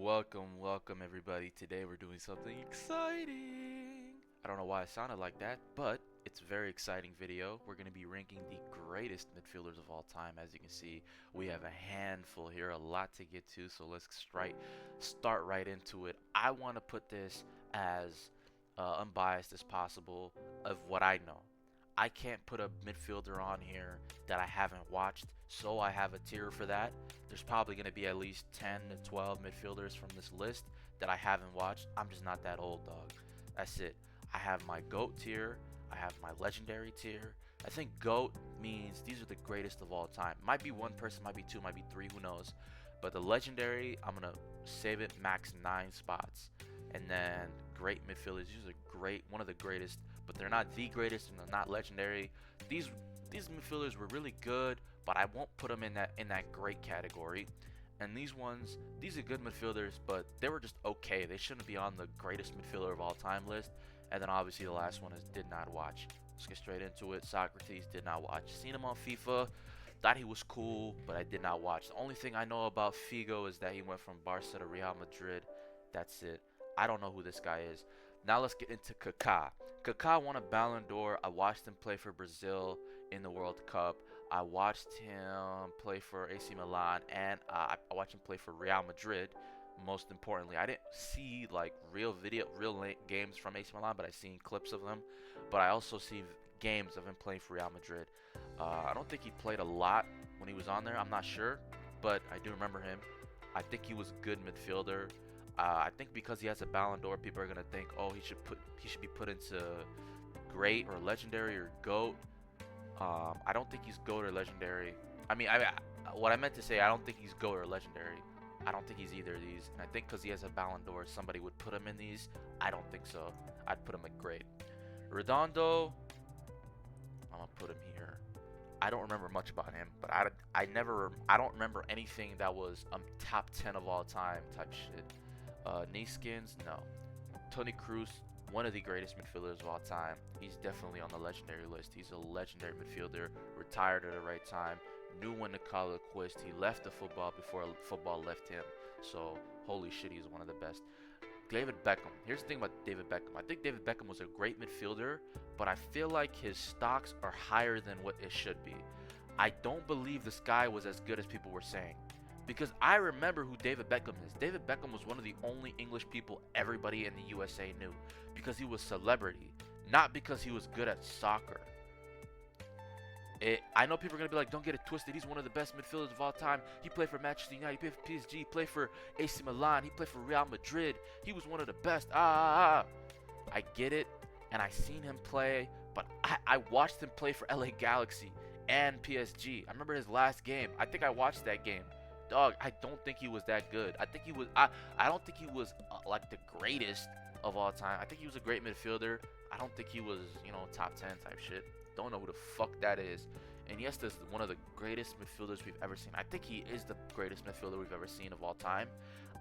Welcome everybody. Today we're doing something exciting. I don't know why I sounded like that, but it's a very exciting video. We're going to be ranking the greatest midfielders of all time. As you can see, we have a handful here, a lot to get to, so let's start right into it. I want to put this as unbiased as possible of what I know. I can't put a midfielder on here that I haven't watched, so I have a tier for that. There's probably going to be at least 10 to 12 midfielders from this list that I haven't watched. I'm just not that old, dog. That's it. I have my GOAT tier. I have my legendary tier. I think GOAT means these are the greatest of all time. Might be one person, might be two, might be three, who knows. But the legendary, I'm going to save it max 9 spots. And then great midfielders, these are great, one of the greatest, but they're not the greatest and they're not legendary. These midfielders were really good, but I won't put them in that great category. And these are good midfielders, but they were just okay. They shouldn't be on the greatest midfielder of all time list. And then obviously the last one is did not watch. Let's get straight into it. Socrates, did not watch. Seen him on FIFA, thought he was cool, but I did not watch. The only thing I know about Figo is that he went from Barca to Real Madrid. That's it. I don't know who this guy is. Now let's get into Kaká. Kaká won a Ballon d'Or. I watched him play for Brazil in the World Cup. I watched him play for AC Milan, and I watched him play for Real Madrid. Most importantly, I didn't see like real games from AC Milan, but I seen clips of them. But I also see games of him playing for Real Madrid. I don't think he played a lot when he was on there. I'm not sure, but I do remember him. I think he was a good midfielder. I think because he has a Ballon d'Or, people are gonna think, oh, he should be put into great or legendary or GOAT. I don't think he's GOAT or legendary. What I meant to say, I don't think he's GOAT or legendary. I don't think he's either of these. And I think because he has a Ballon d'Or, somebody would put him in these. I don't think so. I'd put him at great. Redondo, I'm gonna put him here. I don't remember much about him, but I don't remember anything that was top 10 of all time type shit. Neeskins, no. Toni Kroos, one of the greatest midfielders of all time. He's definitely on the legendary list. He's a legendary midfielder, retired at the right time, knew when to call it quits. He left the football before football left him. So, holy shit, he's one of the best. David Beckham. Here's the thing about David Beckham. I think David Beckham was a great midfielder, but I feel like his stocks are higher than what it should be. I don't believe this guy was as good as people were saying. Because I remember who David Beckham is. David Beckham was one of the only English people everybody in the USA knew. Because he was celebrity. Not because he was good at soccer. I know people are going to be like, don't get it twisted. He's one of the best midfielders of all time. He played for Manchester United. He played for PSG. He played for AC Milan. He played for Real Madrid. He was one of the best. I get it. And I seen him play. But I watched him play for LA Galaxy and PSG. I remember his last game. I think I watched that game. Dog, I don't think he was that good. I don't think he was like the greatest of all time. I think he was a great midfielder. I don't think he was, top 10 type shit. Don't know who the fuck that is. Iniesta is one of the greatest midfielders we've ever seen. I think he is the greatest midfielder we've ever seen of all time.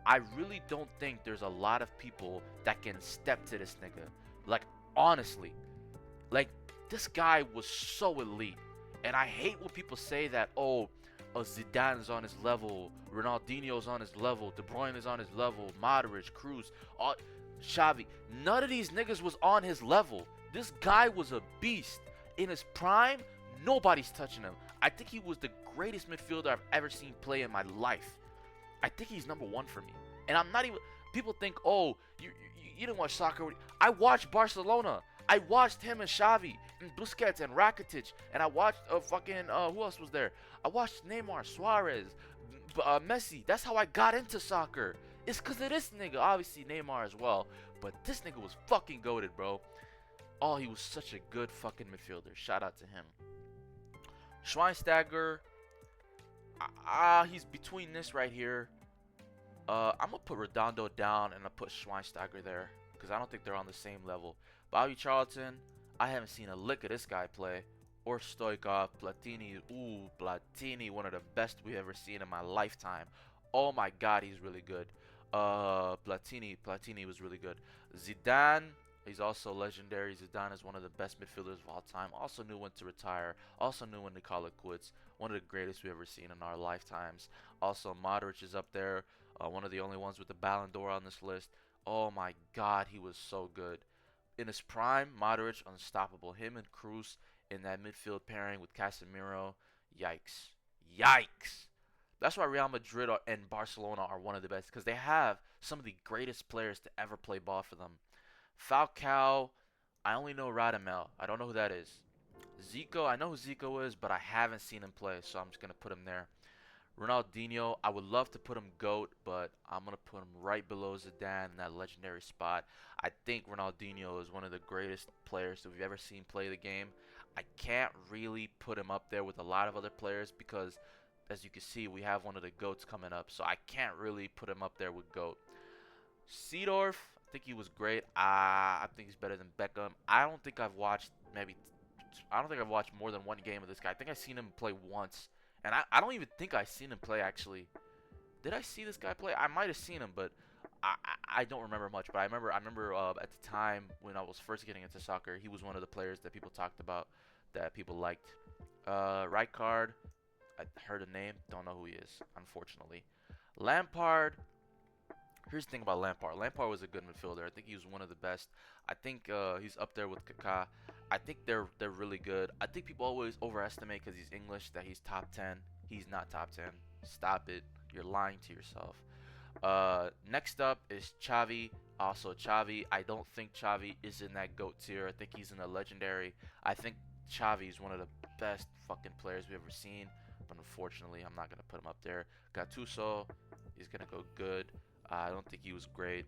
I really don't think there's a lot of people that can step to this nigga. Like, honestly. Like, this guy was so elite. And I hate when people say that, oh, Zidane is on his level, Ronaldinho is on his level, De Bruyne is on his level, Modric, Kroos, Xavi. None of these niggas was on his level. This guy was a beast. In his prime, nobody's touching him. I think he was the greatest midfielder I've ever seen play in my life. I think he's number one for me. And I'm not even... People think, oh, you didn't watch soccer. I watched Barcelona. I watched him and Xavi and Busquets and Rakitic, and I watched who else was there? I watched Neymar, Suarez, Messi. That's how I got into soccer. It's because of this nigga. Obviously Neymar as well, but this nigga was fucking goated, bro. Oh, he was such a good fucking midfielder. Shout out to him. Schweinsteiger, he's between this right here. I'm gonna put Redondo down and I'll put Schweinsteiger there because I don't think they're on the same level. Bobby Charlton, I haven't seen a lick of this guy play. Or Stoikov, Platini. Ooh, Platini, one of the best we've ever seen in my lifetime. Oh my god, he's really good. Platini was really good. Zidane, he's also legendary. Zidane is one of the best midfielders of all time. Also knew when to retire. Also knew when to call it quits. One of the greatest we've ever seen in our lifetimes. Also, Modric is up there. one of the only ones with the Ballon d'Or on this list. Oh my God, he was so good. In his prime, Modric, unstoppable. Him and Cruz in that midfield pairing with Casemiro, yikes. Yikes. That's why Real Madrid and Barcelona are one of the best, because they have some of the greatest players to ever play ball for them. Falcao, I only know Radamel. I don't know who that is. Zico, I know who Zico is, but I haven't seen him play, so I'm just going to put him there. Ronaldinho, I would love to put him GOAT, but I'm going to put him right below Zidane in that legendary spot. I think Ronaldinho is one of the greatest players that we've ever seen play the game. I can't really put him up there with a lot of other players because, as you can see, we have one of the GOATs coming up, so I can't really put him up there with GOAT. Seedorf, I think he was great. I think he's better than Beckham. I don't think I've watched more than one game of this guy. I think I've seen him play once. And I don't even think I've seen him play, actually. Did I see this guy play? I might have seen him, but I don't remember much. But I remember at the time when I was first getting into soccer, he was one of the players that people talked about, that people liked. Rijkaard, I heard a name. Don't know who he is, unfortunately. Lampard. Here's the thing about Lampard. Lampard was a good midfielder. I think he was one of the best. I think he's up there with Kaká. I think they're really good. I think people always overestimate because he's English that he's top 10. He's not top 10. Stop it. You're lying to yourself. Next up is Xavi. Also Xavi. I don't think Xavi is in that GOAT tier. I think he's in the legendary. I think Xavi is one of the best fucking players we've ever seen. But unfortunately, I'm not going to put him up there. Gattuso, he's going to go good. I don't think he was great.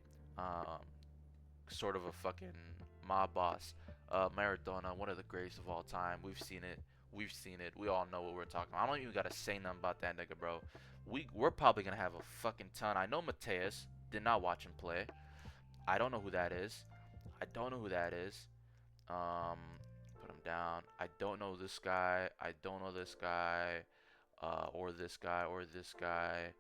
Sort of a fucking mob boss. Maradona, one of the greatest of all time. We've seen it. We've seen it. We all know what we're talking about. I don't even gotta say nothing about that nigga, bro. We're probably gonna have a fucking ton. I know Mateus. Did not watch him play. I don't know who that is. I don't know who that is. Put him down. I don't know this guy. I don't know this guy. Or this guy. Or this guy.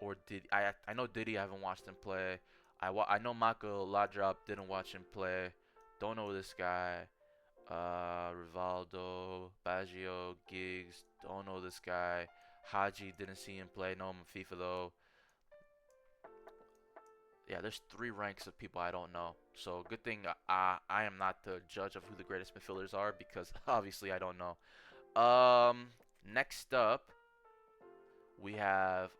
Or did I know Diddy? I haven't watched him play. I know Michael Laudrup, didn't watch him play. Don't know this guy. Rivaldo, Baggio, Giggs. Don't know this guy. Haji, didn't see him play. Know him in FIFA though. Yeah, there's 3 ranks of people I don't know. So good thing I am not the judge of who the greatest midfielders are, because obviously I don't know. Next up, we have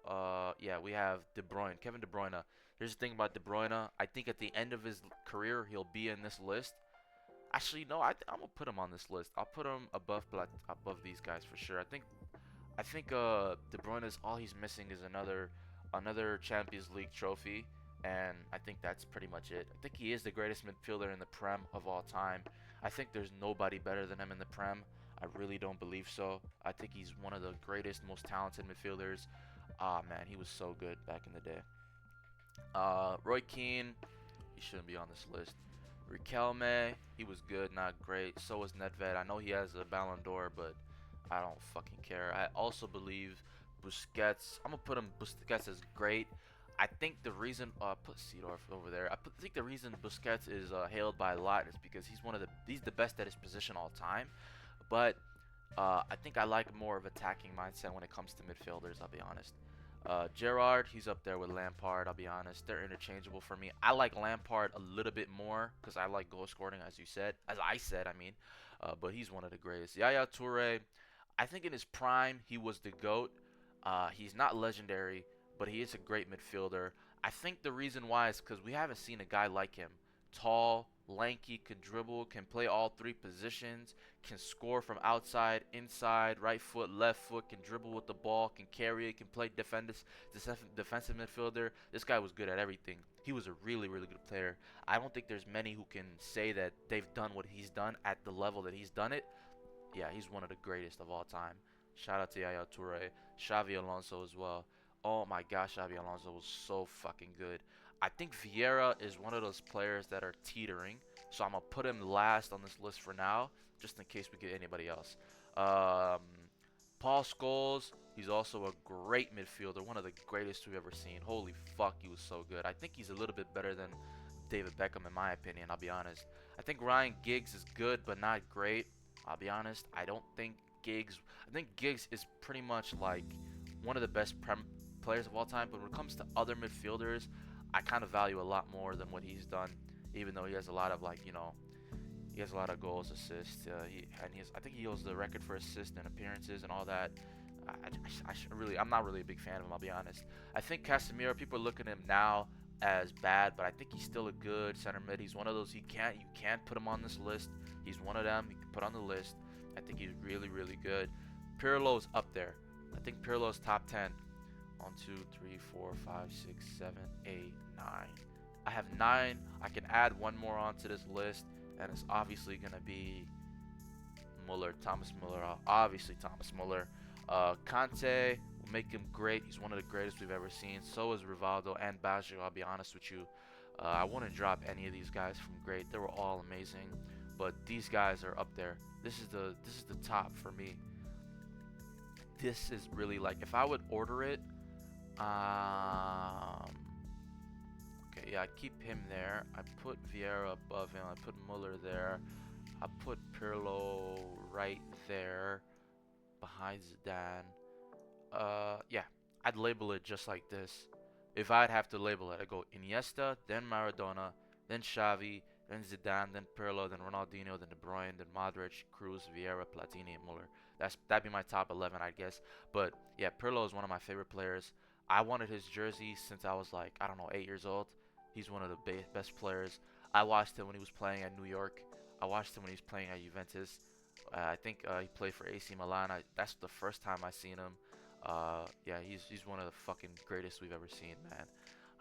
we have De Bruyne, Kevin De Bruyne. Here's the thing about De Bruyne. I think at the end of his career, he'll be in this list. Actually, no, I'm gonna put him on this list. I'll put him above these guys for sure. I think De Bruyne is all he's missing is another Champions League trophy, and I think that's pretty much it. I think he is the greatest midfielder in the Prem of all time. I think there's nobody better than him in the Prem. I really don't believe so. I think he's one of the greatest, most talented midfielders. Ah, man, he was so good back in the day. Roy Keane, he shouldn't be on this list. Riquelme, he was good, not great. So was Nedved. I know he has a Ballon d'Or, but I don't fucking care. I also believe Busquets. I'm gonna put him. Busquets as great. I think the reason put Seedorf over there. think the reason Busquets is hailed by a lot is because he's the best at his position all time. But I think I like more of attacking mindset when it comes to midfielders. I'll be honest. Gerrard, he's up there with Lampard. I'll be honest, they're interchangeable for me. I like Lampard a little bit more because I like goal scoring, as I said. But he's one of the greatest. Yaya Toure, I think in his prime he was the GOAT. He's not legendary, but he is a great midfielder. I think the reason why is because we haven't seen a guy like him. Tall, lanky, can dribble, can play all 3 positions, can score from outside, inside, right foot, left foot, can dribble with the ball, can carry it, can play defensive midfielder. This guy was good at everything. He was a really, really good player. I don't think there's many who can say that they've done what he's done at the level that he's done it. Yeah, he's one of the greatest of all time. Shout out to Yaya Toure. Xavi Alonso as well. Oh my gosh, Xavi Alonso was so fucking good. I think Vieira is one of those players that are teetering, so I'm going to put him last on this list for now, just in case we get anybody else. Paul Scholes, he's also a great midfielder, one of the greatest we've ever seen. Holy fuck, he was so good. I think he's a little bit better than David Beckham in my opinion, I'll be honest. I think Ryan Giggs is good, but not great. I'll be honest, I think Giggs is pretty much like one of the best players of all time, but when it comes to other midfielders, I kind of value a lot more than what he's done. Even though he has a lot of he has a lot of goals, assists. I think he holds the record for assists and appearances and all that. I'm not really a big fan of him. I'll be honest. I think Casemiro, people look at him now as bad, but I think he's still a good center mid. He's one of those you can't put him on this list. He's one of them you can put on the list. I think he's really, really good. Pirlo's up there. I think Pirlo's top 10. 1, 2, 3, 4, 5, 6, 7, 8, 9. I have 9. I can add one more onto this list, and it's obviously gonna be Thomas Muller. Obviously Thomas Muller. Kante will make him great. He's one of the greatest we've ever seen. So is Rivaldo and Baggio. I'll be honest with you. I wouldn't drop any of these guys from great. They were all amazing, but these guys are up there. This is the top for me. This is really, like, if I would order it, okay, yeah, I keep him there. I put Vieira above him. I put Muller there. I put Pirlo right there behind Zidane. Yeah, I'd label it just like this. If I'd have to label it, I'd go Iniesta, then Maradona, then Xavi, then Zidane, then Pirlo, then Ronaldinho, then De Bruyne, then Modric, Cruz, Vieira, Platini, and Muller. That'd be my top 11, I guess. But yeah, Pirlo is one of my favorite players. I wanted his jersey since I was like, I don't know, 8 years old. He's one of the best players. I watched him when he was playing at New York. I watched him when he was playing at Juventus. I think he played for AC Milan. That's the first time I seen him. Yeah, he's one of the fucking greatest we've ever seen, man.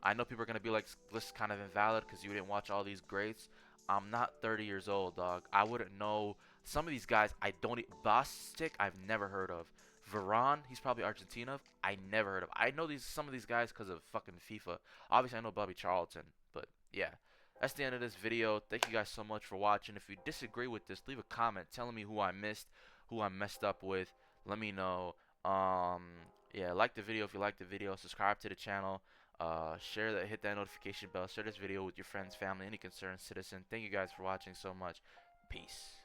I know people are gonna be like, this is kind of invalid because you didn't watch all these greats. I'm not 30 years old, dog. I wouldn't know some of these guys. Bostic, I've never heard of. Varane, he's probably Argentina. I never heard of. I know some of these guys because of fucking FIFA. Obviously, I know Bobby Charlton, but yeah. That's the end of this video. Thank you guys so much for watching. If you disagree with this, leave a comment telling me who I missed, who I messed up with. Let me know. Yeah, like the video if you like the video. Subscribe to the channel. Share that, hit that notification bell. Share this video with your friends, family, any concerned citizen. Thank you guys for watching so much. Peace.